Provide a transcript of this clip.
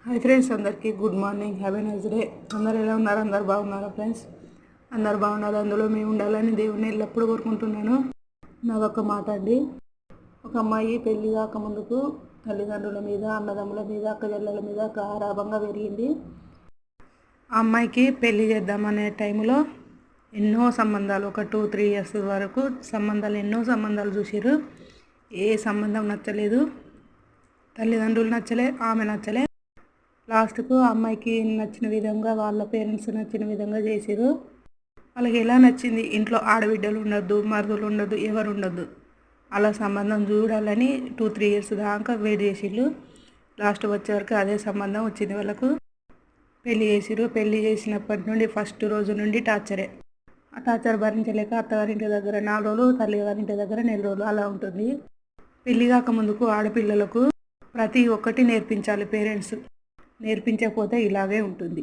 Hi friends, అందరికీ good morning, have a nice day. అందరు ఎలా ఉన్నారు? అందరు బాగున్నారా ఫ్రెండ్స్? అందరు బాగున్నారు, అందులో మేము ఉండాలని దేవుని ఎల్లప్పుడూ కోరుకుంటున్నాను. నాదొక మాట అండి. ఒక అమ్మాయి పెళ్లి కాకముందుకు తల్లిదండ్రుల మీద, అన్నదమ్ముల మీద, అక్కచెల్లెల మీద గారాబంగా పెరిగింది. ఆ అమ్మాయికి పెళ్లి చేద్దామనే టైంలో ఎన్నో సంబంధాలు, ఒక 2-3 ఇయర్స్ వరకు ఎన్నో సంబంధాలు చూసారు. ఏ సంబంధం నచ్చలేదు, తల్లిదండ్రులు నచ్చలే, ఆమె నచ్చలే. లాస్ట్కు ఆ అమ్మాయికి నచ్చిన విధంగా, వాళ్ళ పేరెంట్స్ నచ్చిన విధంగా చేసారు. వాళ్ళకి ఎలా నచ్చింది, ఇంట్లో ఆడబిడ్డలు ఉండొద్దు, మరుదులు ఉండొద్దు, ఎవరు ఉండొద్దు, అలా సంబంధం చూడాలని 2-3 ఇయర్స్ దాకా వెయిట్ చేసిళ్ళు. లాస్ట్ వచ్చే వరకు అదే సంబంధం వచ్చింది వాళ్ళకు. పెళ్లి చేసిరు. పెళ్లి చేసినప్పటి నుండి ఫస్ట్ రోజు నుండి టార్చరే. ఆ టార్చర్ భరించలేక అత్తగారింటి దగ్గర 4 రోజులు, తల్లిగారింటి దగ్గర 4 రోజులు అలా ఉంటుంది. పెళ్లి కాకముందుకు ఆడపిల్లలకు ప్రతి ఒక్కటి నేర్పించాలి పేరెంట్స్. నేర్పించకపోతే ఇలాగే ఉంటుంది.